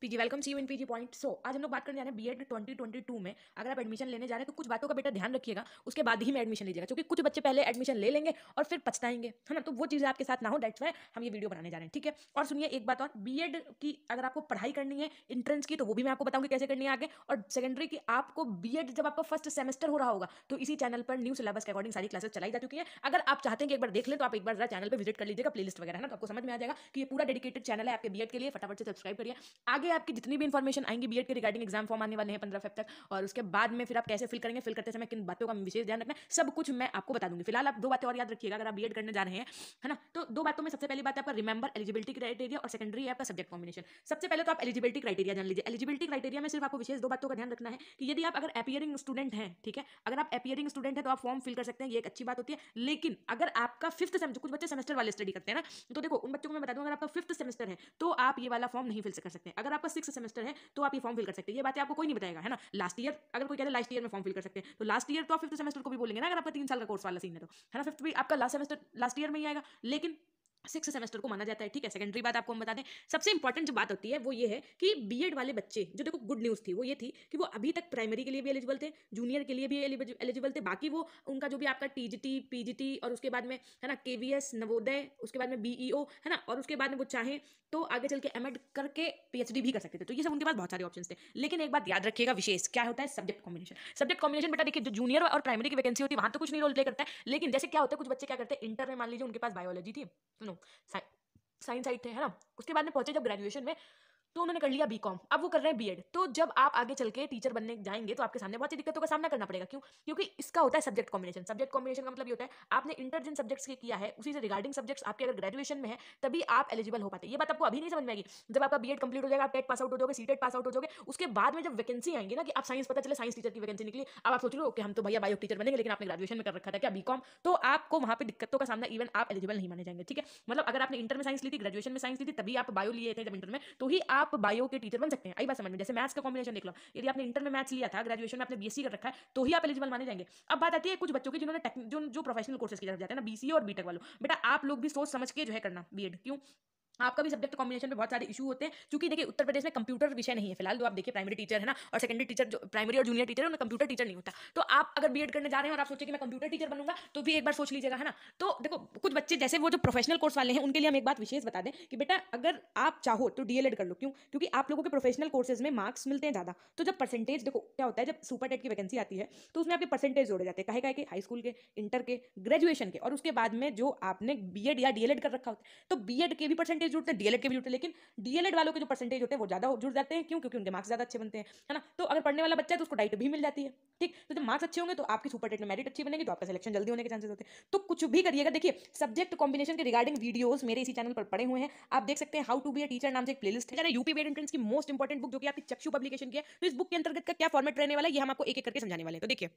PG welcome see you in PG point. So आज हम लोग बात करने जा रहे हैं बीएड 2022 में। अगर आप एडमिशन लेने जा रहे हैं तो कुछ बातों का बेटा ध्यान रखिएगा, उसके बाद ही में एडमिशन लीजिएगा, क्योंकि कुछ बच्चे पहले एडमिशन ले लेंगे और फिर पछताएंगे, है ना। तो वो चीज़ें आपके साथ ना हो, दैट्स वाई हम ये वीडियो बनाने जा रहे हैं, ठीक है। और सुनिए एक बात और, बीएड की अगर आपको पढ़ाई करनी है इंट्रेंस की, तो वो भी मैं आपको बताऊंगी कैसे करनी है आगे। और सेकेंडरी की आपको बीएड जब आपका फर्स्ट सेमेस्टर हो रहा होगा तो इसी चैनल पर न्यू सिलेबस के अकॉर्डिंग सारी क्लासेस चलाई जा चुकी है। अगर आप चाहते हैं कि एक बार देख लें तो आप एक बार जरा चैनल पर विजिट कर लीजिएगा, प्लेलिस्ट वगैरह है ना, तो आपको समझ में आ जाएगा कि ये पूरा डेडिकेटेड चैनल है आपके बीएड के लिए। फटाफट से सब्सक्राइब करिए। आगे आपकी जितनी भी इन्फॉर्मेशन आएंगी बीएड के रिगार्डिंग, एग्जाम फॉर्म आने वाले हैं 15 फेब तक, और उसके बाद में फिर आप कैसे फिल करेंगे, फिल करते समय किन बातों का विशेष ध्यान रखना है, सब कुछ मैं आपको बता दूंगी। फिलहाल आप दो बातें और याद रखिएगा अगर आप बीएड करने जा रहे हैं, है ना। तो दो बातों में सबसे पहली बात है आपका रिमेंबर एलिजिबिलिटी क्राइटेरिया, और सेकेंडरी है आपका सब्जेक्ट कॉम्बिनेशन। सबसे पहले तो आप एलिजिबिलिटी क्राइटेरिया जान लीजिए। एलिजिबिलिटी क्राइटेरिया में सिर्फ आपको विशेष दो बातों का ध्यान रखना है कि यदि आप अगर एपियरिंग स्टूडेंट हैं, ठीक है, अगर आप एपियरिंग स्टूडेंट हैं तो आप फॉर्म फिल कर सकते हैं, ये एक अच्छी बात होती है। लेकिन अगर आपका फिफ्थ सेमेस्टर, कुछ बच्चे सेमेस्टर वाले स्टडी करते हैं ना, तो देखो उन बच्चों को मैं बता दूं, अगर आपका फिफ्थ सेमेस्टर है तो आप ये वाला फॉर्म नहीं फिल कर सकते। अगर आपका सिक्स सेमेस्टर है तो आप ये फॉर्म फिल कर सकते हैं। ये बातें आपको कोई नहीं बताएगा, है ना। लास्ट ईयर अगर कोई कहता है लास्ट ईयर में फॉर्म फिल कर सकते हैं, तो लास्ट ईयर तो आप फिफ्थ सेमेस्टर को भी बोलेंगे ना, अगर आपका 3 साल का कोर्स वाला सीन है तो, है ना। फिफ्थ भी आपका लास्ट सेमेस्टर लास्ट ईयर में ही आएगा, लेकिन सिक्स सेमेस्टर को माना जाता है, ठीक है। सेकेंडरी बात आपको हम बता दें, सबसे इंपॉर्टेंट जो बात होती है वो ये है कि बीएड वाले बच्चे जो, देखो गुड न्यूज़ थी वो ये थी कि वो अभी तक प्राइमरी के लिए भी एलिजिबल थे, जूनियर के लिए भी एलिजिबल थे, बाकी वो उनका जो भी आपका टीजीटी पीजीटी और उसके बाद में, है ना, केवीएस नवोदय, उसके बाद में बीईओ, है ना, और उसके बाद में वो चाहें तो आगे चल के एमएड करके पीएचडी भी कर सकते थे। तो ये सब उनके पास बहुत सारे ऑप्शन थे। लेकिन एक बात याद रखिएगा विशेष, क्या होता है, सब्जेक्ट कॉम्बिनेशन। सब्जेक्ट कॉम्बिनेशन बेटा देखिए, जो जूनियर और प्राइमरी की वैकेंसी होती है वहां तो कुछ नहीं रोल प्ले करता है, लेकिन जैसे क्या होता है, कुछ बच्चे क्या करते हैं, इंटर में मान लीजिए उनके पास बायोलॉजी थी, सुनो, साइंस साइड थे, है ना, उसके बाद में पहुंचे जब ग्रेजुएशन में, तो उन्होंने कर लिया बीकॉम, अब वो कर रहे हैं बीएड। तो जब आप आगे चल के टीचर बनने जाएंगे तो आपके सामने बहुत सी दिक्कतों का सामना करना पड़ेगा। क्यों? क्योंकि इसका होता है सब्जेक्ट कॉम्बिनेशन। सब्जेक्ट कॉम्बिनेशन का मतलब ये होता है आपने इंटर जिन सब्जेक्ट्स के किया है उसी से रिगार्डिंग सब्जेक्ट्स आपके अगर ग्रेजुएशन में है तभी आप एलिजिबल हो पाते हैं। ये बात आपको अभी नहीं समझ में आएगी, जब आपका बीएड कंप्लीट हो जाएगा, आप टेट पास आउट हो जाओगे, सीटेट पास आउट हो जाओगे, उसके बाद में जब वैकेंसी आएंगी ना, कि आप साइंस, पता चले साइंस टीचर की वैकेंसी निकली, अब आप सोच रहे हो कि हम तो भैया बायो टीचर बनेंगे, लेकिन आपने ग्रेजुएशन में कर रखा था क्या बीकॉम, तो आपको वहां पे दिक्कतों का सामना, इवन आप एलिजिबल नहीं माने जाएंगे, ठीक है। मतलब अगर आपने इंटर में साइंस ली थी, ग्रेजुएशन में साइंस ली थी, तभी आप बायो लिए थे जब इंटर में, तो ही आप बायो के टीचर बन सकते हैं। आई बात समझ में? जैसे मैथ्स का कॉम्बिनेशन देख लो, यदि आपने इंटर में मैथ्स लिया था, ग्रेजुएशन में आपने बीएससी कर रखा है, तो ही आप एलिजिबल माने जाएंगे। अब बात आती है कुछ बच्चों की जिन्होंने जो प्रोफेशनल कोर्सेज की तरफ जाते हैं ना, बीसीए और बीटेक वालों, बेटा आप लोग भी सोच समझ के जो है करना बीएड। क्यों? आपका भी सब्जेक्ट कॉम्बिनेशन में बहुत सारे इशू होते हैं, क्योंकि देखिए उत्तर प्रदेश में कंप्यूटर विषय नहीं है फिलहाल। तो आप देखिए प्राइमरी टीचर है ना, और सेकेंडरी टीचर, जो प्राइमरी और जूनियर टीचर है उनमें कंप्यूटर टीचर नहीं होता। तो आप अगर बीएड करने जा रहे हैं और आप सोचिए कि मैं कंप्यूटर टीचर बनूंगा, तो भी एक बार सोच लीजिएगा, है ना। तो देखो कुछ बच्चे जैसे वो जो प्रोफेशनल कोर्स वाले हैं उनके लिए हम एक बात विशेष बता दें कि बेटा अगर आप चाहो तो डीएलएड कर लो। क्यों? क्योंकि आप लोगों के प्रोफेशनल कोर्सेज में मार्क्स मिलते हैं ज्यादा। तो जब परसेंटेज, देखो क्या होता है, जब सुपर टेट की वैकेंसी आती है तो उसमें आपके परसेंटेज जोड़े जाते हैं, काहे काहे के, हाई स्कूल के, इंटर के, ग्रेजुएशन के, और उसके बाद में जो आपने बीएड या डीएलएड कर रखा होता है। तो बीएड के भी परसेंटेज जुड़ते हैं, डीएलएड के भी जुड़ते हैं, लेकिन डीएलएड वालों के जो परसेंटेज होते हैं वो ज्यादा जुड़ जाते हैं। क्यों? क्योंकि उनके मार्क्स ज्यादा अच्छे बनते हैं, है ना। तो अगर पढ़ने वाला बच्चा है तो उसको डाइट भी मिल जाती है, ठीक। तो जब मार्क्स अच्छे होंगे तो आपकी सुपर टेट में मेरिट अच्छी बनेगी, तो आपका सिलेक्शन जल्दी होने के चांसेस होते हैं। तो कुछ भी करिएगा, देखिए सब्जेक्ट कॉम्बिनेशन के रिगार्डिंग वीडियोस मेरे इसी चैनल पर पड़े हुए हैं, आप देख सकते हैं। How to be a teacher नाम से एक प्लेलिस्ट है, यूपी बीएड एंट्रेंस की मोस्ट इंपॉर्टेंट बुक, जो कि आपकी चक्षु पब्लिकेशन की है। तो इस बुक के अंतर्गत का क्या फॉर्मेट रहने वाला है ये हम आपको एक एक करके समझाने वाले हैं। तो देखिए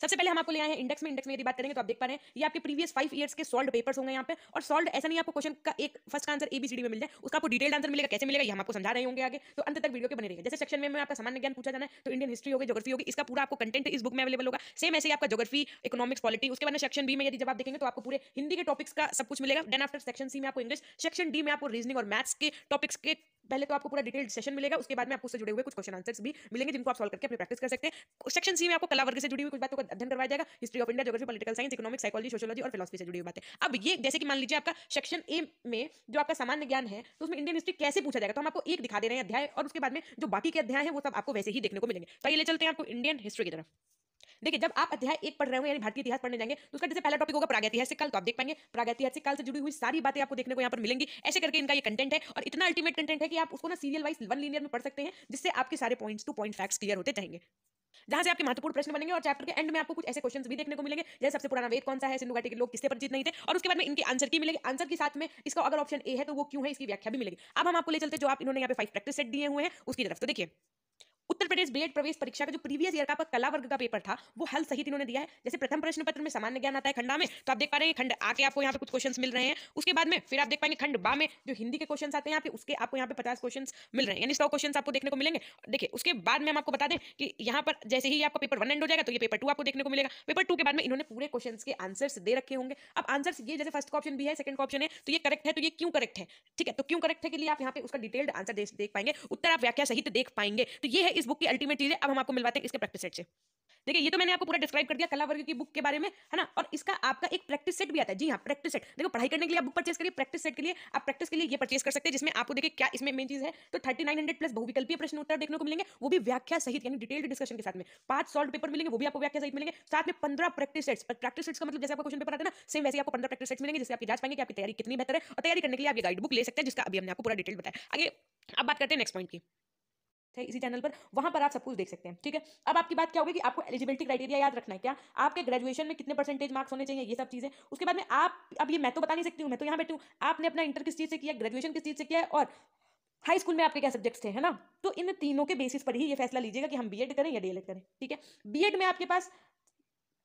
सबसे पहले हम आपको ले आए हैं इंडेक्स में यदि बात करेंगे तो आप देख पा रहे हैं ये आपके प्रीवियस 5 इयर्स के सॉल्व पेपर्स होंगे यहाँ पे। और सॉल्व ऐसा नहीं आपको क्वेश्चन का एक फर्स्ट का आंसर एबीसीडी में मिल जाए, उसका आपको डिटेल्ड आंसर मिलेगा, कैसे मिलेगा ये हम आपको समझा रहे होंगे आगे, तो अंत तक वीडियो के बने रहिए। जैसे सेक्शन में आपका सामान्य ज्ञान पूछा जाना है तो इंडियन हिस्ट्री होगी, ज्योग्राफी होगी, इसका पूरा आपको कंटेंट इस बुक में अवेलेबल होगा। सेम ऐसे ही आपका ज्योग्राफी, इकोनॉमिक्स, पॉलिटी, उसके बाद में सेक्शन बी में यदि जब आप देखेंगे तो आपको पूरे हिंदी के टॉपिक्स का सब कुछ मिलेगा। देन आफ्टर सेक्शन सी में आपको इंग्लिश, सेक्शन डी में आपको रीजनिंग और मैथ्स के टॉपिक्स के पहले तो आपको पूरा डिटेल्ड सेशन मिलेगा, उसके बाद में आपको उससे जुड़े हुए कुछ क्वेश्चन आंसर्स भी मिलेंगे जिनको आप सॉल्व करके अपनी प्रैक्टिस कर सकते हैं। सेक्शन सी में आपको कला वर्ग से जुड़ी हुई कुछ बातों का अध्ययन करवाया जाएगा, history of India, geography, political science, economics, psychology, sociology और फिलॉसफी से जुड़ी हुई बातें। अब ये जैसे कि मान लीजिए आपका सेक्शन ए में जो आपका सामान्य ज्ञान है, तो उसमें इंडियन हिस्ट्री कैसे पूछा जाएगा, तो हम आपको एक दिखा दे रहे हैं अध्याय, और उसके बाद में जो बाकी के अध्याय हैं वो सब आपको वैसे ही देखने को मिलेंगे। तो ये ले चलते हैं आपको इंडियन हिस्ट्री की तरफ। देखिए जब आप अध्याय 1 पढ़ रहे हो यानी भारतीय इतिहास पढ़ने जाएंगे तो उसका जैसे पहला टॉपिक होगा प्रागैतिहासिक काल, तो आप देख पाएंगे प्रागैतिहासिक काल से जुड़ी हुई सारी बातें आपको देखने को यहाँ पर मिलेंगी। ऐसे करके इनका ये कंटेंट है, और इतना अल्टीमेट कंटेंट है कि आप उसको ना सीरियल वाइज वन लीनियर में पढ़ सकते हैं, जिससे आपके सारे points two point facts clear होते जाएंगे, जहां से आपके महत्वपूर्ण प्रश्न बनेंगे। और चैप्टर के एंड में आपको कुछ ऐसे क्वेश्चंस भी देखने को मिलेंगे, जैसे सबसे पुराना वेद कौन सा है, सिंधु घाटी के लोग किससे परिचित नहीं थे, और उसके बाद में इनके आंसर की मिलेगी। आंसर के साथ में इसका अगर ऑप्शन ए है तो वो क्यों है, इसकी व्याख्या भी मिलेगी। अब हम आपको ले चलते जो आप इन्होंने यहाँ पे 5 प्रैक्टिस सेट दिए हुए हैं उसकी तरफ। तो देखिए उत्तर प्रदेश बीएड प्रवेश परीक्षा का जो प्रीवियस ईयर का आपका कला वर्ग का पेपर था वो हल सहित इन्होंने दिया है। जैसे प्रथम प्रश्न पत्र में सामान्य ज्ञान आता है खंडा में, तो आप देख पा रहे हैं खंड आके आपको यहाँ पे कुछ क्वेश्चंस मिल रहे हैं। उसके बाद में फिर आप देख पाएंगे खंड बा में जो हिंदी के क्वेश्चंस आते हैं यहाँ पे, उसके आपको यहाँ पे 50 क्वेश्चंस मिल रहे हैं, यानी 100 क्वेश्चंस आपको देखने को मिलेंगे। देखिए उसके बाद में हम आपको बता दें कि यहाँ पर जैसे ही आपका पेपर 1 एंड हो जाएगा तो ये पेपर 2 आपको देखने को मिलेगा। पेपर 2 के बाद में इन्होंने पूरे क्वेश्चंस के आंसर्स दे रखे होंगे। अब आंसर्स ये जैसे फर्स्ट का ऑप्शन भी है, सेकंड का ऑप्शन है, तो ये करेक्ट है, तो ये क्यों करेक्ट है, ठीक है। तो क्यों करेक्ट है के लिए आप यहाँ पे उसका डिटेल्ड आंसर देख पाएंगे, उत्तर आप व्याख्या सहित देख पाएंगे। तो ये है इस बुक की अल्टीमेट चीज है। अब हम आपको मिलवाते हैं इसके प्रैक्टिस सेट से। देखिए ये तो मैंने आपको पूरा डिस्क्राइब कर दिया कला वर्ग की बुक के बारे में, है ना। और इसका आपका एक प्रैक्टिस सेट भी आता है। जी हाँ, प्रैक्टिस सेट। देखो पढ़ाई करने के लिए आप बुक परचेस करिए, प्रैक्टिस सेट के लिए आप प्रैक्टिस के लिए ये परचेस कर सकते हैं, जिसमें आपको देखिए क्या इसमें मेन चीज है, तो 3900 प्लस बहुविकल्पीय प्रश्न उत्तर देखने को मिलेंगे, वो भी व्याख्या सहित यानी डिटेल्ड डिस्कशन के साथ में। 5 सॉल्व पेपर मिलेंगे, वो भी आपको व्याख्या सहित मिलेंगे। साथ में 15 प्रैक्टिस सेट्स। प्रैक्टिस सेट्स का मतलब जैसे आपका क्वेश्चन पेपर आता है ना, सेम वैसे आपको 15 प्रैक्टिस सेट्स मिलेंगे, जिससे आपकी जांच पाएंगे कि आपकी तैयारी कितनी बेहतर है। और तैयारी करने के लिए आप ये गाइड बुक ले सकते हैं, जिसका अभी हमने आपको पूरा डिटेल बताया। आगे अब बात करते हैं नेक्स्ट पॉइंट की है इसी चैनल पर, वहां पर आप सब कुछ देख सकते हैं, ठीक है। अब आपकी बात क्या होगी कि आपको एलिजिबिलिटी क्राइटेरिया याद रखना है, क्या आपके ग्रेजुएशन में कितने परसेंटेज मार्क्स होने चाहिए, ये सब चीजें। उसके बाद में आप, अब ये मैं तो बता नहीं सकती हूँ, मैं तो यहाँ बैठी हूँ, आपने अपना इंटर किस चीज से किया, ग्रेजुएशन किस चीज से किया है, और हाई स्कूल में आपके क्या सब्जेक्ट्स थे, है ना। तो इन तीनों के बेसिस पर ही ये फैसला लीजिएगा कि हम बीएड करें या डीएलएड करें, ठीक है। बीएड में आपके पास,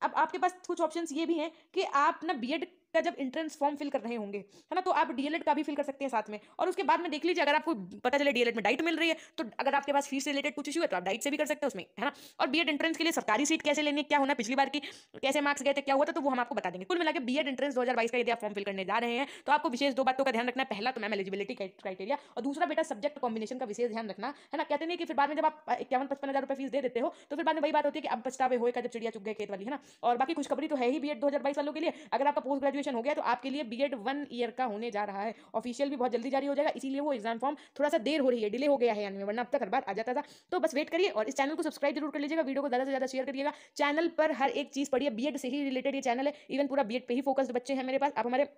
अब आपके पास कुछ ऑप्शंस ये भी हैं कि आप ना बीएड का जब एंट्रेंस फॉर्म फिल कर रहे होंगे, है ना, तो आप डीएलएड का भी फिल कर सकते हैं साथ में। और उसके बाद में देख लीजिए अगर आपको पता चले डीएलएड में डाइट मिल रही है, तो अगर आपके पास फीस से रिलेटेड कुछ इशू है तो आप डाइट से भी कर सकते हैं उसमें, है ना। और बीएड एंट्रेंस के लिए सरकारी सीट कैसे लेनी, क्या होना, पिछली बार की कैसे मार्क्स गए थे, क्या हुआ था, तो वो हम आपको बता देंगे। कुल मिला के बीएड एंट्रेंस 2022 का यदि आप फॉर्म फिल करने जा रहे हैं तो आपको विशेष 2 बातों का ध्यान रखना है। पहला तो मैम एलिजिबिलिटी क्राइटेरिया, और दूसरा बेटा सब्जेक्ट कॉम्बिनेशन का विशेष ध्यान रखना, है ना। कहते नहीं कि फिर बाद में जब आप 51-55 हजार रुपए फीस दे देते हो तो फिर बाद में वही बात होती है कि अब पछतावे होएगा जब चिड़िया चुग गए खेत वाली, है ना। और बाकी खुशखबरी तो है ही बीएड 2022 वालों के लिए, अगर आपका पोस्ट ग्रेजुएशन हो गया तो आपके लिए बीएड 1 ईयर का होने जा रहा है। ऑफिशियल भी बहुत जल्दी जारी हो जाएगा, इसीलिए वो एग्जाम फॉर्म थोड़ा सा देर हो रही है, डिले हो गया है यानी, वरना अब तक हर बार आ जाता था। तो बस वेट करिए और इस चैनल को सब्सक्राइब जरूर कर लीजिएगा, वीडियो को ज्यादा से ज्यादा शेयर करिएगा। चैनल पर हर एक चीज पढ़िए, बीएड से ही रिलेटेड ये चैनल है, इवन पूरा बीएड पे ही फोकस्ड बच्चे हैं मेरे पास। आप हमारे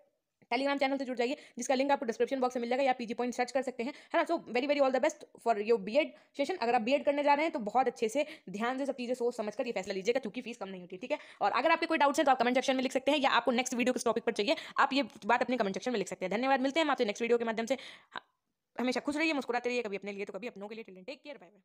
टेलीग्राम चैनल से जुड़ जाइए, जिसका लिंक आपको डिस्क्रिप्शन बॉक्स में मिल जाएगा, या पीजी पॉइंट सर्च कर सकते हैं, है ना। So very very all the best for your BEd session. अगर आप बीएड करने जा रहे हैं तो बहुत अच्छे से ध्यान से सब चीजें सोच समझ कर ये फैसला लीजिएगा, क्योंकि फीस कम नहीं होती, ठीक है। और अगर आपके कोई डाउट्स है तो आप कमेंट सेक्शन में लिख सकते हैं, या आपको नेक्स्ट वीडियो किस टॉपिक पर चाहिए आप ये बात अपने कमेंट सेक्शन में लिख सकते हैं। धन्यवाद, मिलते हैं हम आपसे नेक्स्ट वीडियो के माध्यम से। हमेशा खुश रहिए, मुस्कुराते रहिए, कभी अपने लिए तो कभी अपनों के लिए। Take care, bye bye.